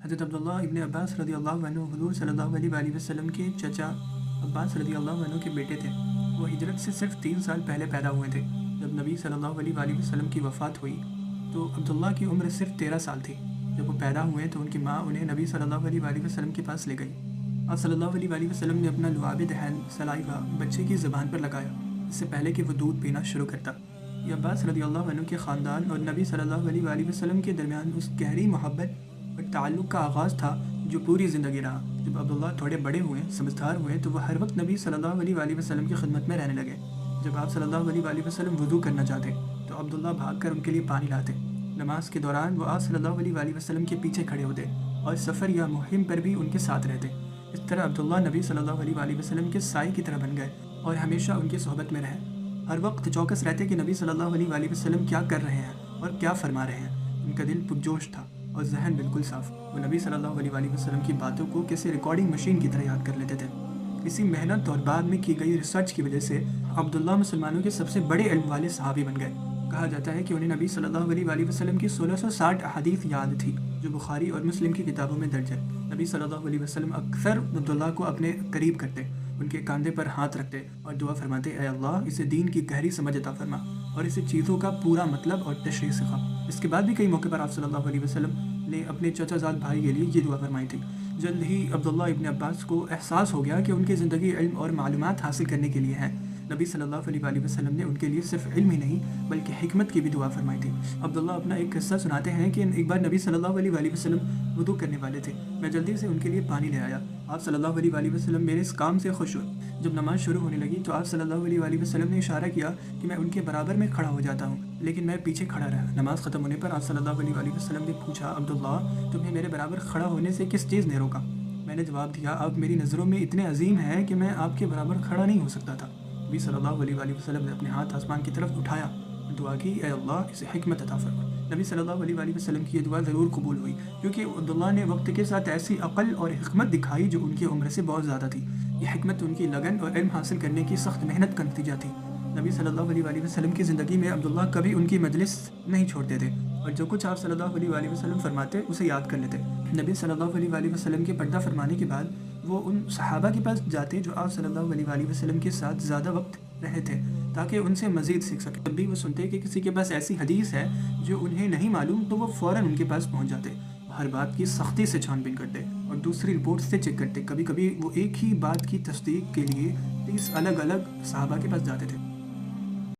حضرت عبداللہ ابن عباس رضی اللہ عنہ حضور صلی اللہ علیہ وآلہ وسلم کے چچا عباس رضی اللہ عنہ کے بیٹے تھے۔ وہ ہجرت سے صرف 3 سال پہلے پیدا ہوئے تھے۔ جب نبی صلی اللہ علیہ وآلہ وسلم کی وفات ہوئی تو عبداللہ کی عمر صرف 13 سال تھی۔ جب وہ پیدا ہوئے تو ان کی ماں انہیں نبی صلی اللہ علیہ وآلہ وسلم کے پاس لے گئی۔ آپ صلی اللہ علیہ وآلہ وسلم نے اپنا لعاب دہن سلائیوا بچے کی زبان پر لگایا اس سے پہلے کہ وہ دودھ پینا شروع کرتا۔ یہ عباس رضی اللہ عنہ کے خاندان اور نبی صلی اللہ علیہ وآلہ وسلم کے درمیان اس گہری محبت اور تعلق کا آغاز تھا جو پوری زندگی رہا۔ جب عبداللہ تھوڑے بڑے ہوئے، سمجھدار ہوئے، تو وہ ہر وقت نبی صلی اللہ علیہ وآلہ وسلم کی خدمت میں رہنے لگے۔ جب آپ صلی اللہ علیہ وآلہ وسلم وضو کرنا چاہتے تو عبداللہ بھاگ کر ان کے لیے پانی لاتے۔ نماز کے دوران وہ آپ صلی اللہ علیہ وآلہ وسلم کے پیچھے کھڑے ہوتے اور سفر یا مہم پر بھی ان کے ساتھ رہتے۔ اس طرح عبداللہ نبی صلی اللہ علیہ وآلہ وسلم کے سائے کی طرح بن گئے اور ہمیشہ ان کی صحبت میں رہے۔ ہر وقت چوکس رہتے کہ نبی صلی اللہ علیہ وآلہ وسلم کیا کر رہے ہیں اور کیا فرما رہے ہیں۔ ان کا دل پرجوش تھا اور ذہن بالکل صاف۔ وہ نبی صلی اللہ علیہ وآلہ وسلم کی باتوں کو کسی ریکارڈنگ مشین کی طرح یاد کر لیتے تھے۔ اسی محنت اور بعد میں کی گئی ریسرچ کی وجہ سے عبداللہ مسلمانوں کے سب سے بڑے علم والے صحابی بن گئے۔ کہا جاتا ہے کہ انہیں نبی صلی اللہ علیہ وآلہ وسلم کی 1660 احادیث یاد تھی جو بخاری اور مسلم کی کتابوں میں درج ہے۔ نبی صلی اللہ علیہ وسلم اکثر عبداللہ کو اپنے قریب کرتے، ان کے کاندھے پر ہاتھ رکھتے اور دعا فرماتے، اے اللہ اسے دین کی گہری سمجھ عطا فرما اور اسے چیزوں کا پورا مطلب اور تشریح سکھا۔ اس کے بعد بھی کئی موقع پر آپ صلی اللہ علیہ وسلم نے اپنے چچا زاد بھائی کے لیے یہ دعا فرمائی تھی۔ جلد ہی عبداللہ ابن عباس کو احساس ہو گیا کہ ان کی زندگی علم اور معلومات حاصل کرنے کے لیے ہے۔ نبی صلی اللہ علیہ وآلہ وسلم نے ان کے لیے صرف علم ہی نہیں بلکہ حکمت کی بھی دعا فرمائی تھی۔ عبداللہ اپنا ایک قصہ سناتے ہیں کہ ایک بار نبی صلی اللہ علیہ وآلہ وسلم وضو کرنے والے تھے۔ میں جلدی سے ان کے لیے پانی لے آیا۔ آپ صلی اللہ علیہ وآلہ وسلم میرے اس کام سے خوش ہوئے۔ جب نماز شروع ہونے لگی تو آپ صلی اللہ علیہ وآلہ وسلم نے اشارہ کیا کہ میں ان کے برابر میں کھڑا ہو جاتا ہوں، لیکن میں پیچھے کھڑا رہا۔ نماز ختم ہونے پر آپ صلی اللہ علیہ وآلہ وسلم نے پوچھا، عبداللہ تمہیں میرے برابر کھڑا ہونے سے کس چیز نے روکا؟ میں نے جواب دیا، آپ میری نظروں میں اتنے عظیم ہیں کہ میں آپ کے برابر کھڑا نہیں ہو سکتا تھا۔ نبی صلی اللہ علیہ وآلہ وسلم نے اپنے ہاتھ آسمان کی طرف اٹھایا، دعا کی، اے اللہ اسے حکمت عطا فرما۔ نبی صلی اللہ علیہ وآلہ وسلم کی یہ دعا ضرور قبول ہوئی کیونکہ عبداللہ نے وقت کے ساتھ ایسی عقل اور حکمت دکھائی جو ان کی عمر سے بہت زیادہ تھی۔ یہ حکمت ان کی لگن اور علم حاصل کرنے کی سخت محنت کا نتیجہ تھی۔ نبی صلی اللہ علیہ وآلہ وسلم کی زندگی میں عبداللہ کبھی ان کی مجلس نہیں چھوڑتے تھے اور جو کچھ آپ صلی اللہ علیہ وآلہ وسلم فرماتے اسے یاد کر لیتے۔ نبی صلی اللہ علیہ وآلہ وسلم کے پردہ فرمانے کے بعد وہ ان صحابہ کے پاس جاتے جو آپ صلی اللہ علیہ وآلہ وسلم کے ساتھ زیادہ وقت رہے تھے تاکہ ان سے مزید سیکھ سکیں۔ جب بھی وہ سنتے کہ کسی کے پاس ایسی حدیث ہے جو انہیں نہیں معلوم تو وہ فوراً ان کے پاس پہنچ جاتے، ہر بات کی سختی سے چھان بین کرتے اور دوسری رپورٹ سے چیک کرتے۔ کبھی کبھی وہ ایک ہی بات کی تصدیق کے لیے 30 الگ الگ صحابہ کے پاس جاتے تھے۔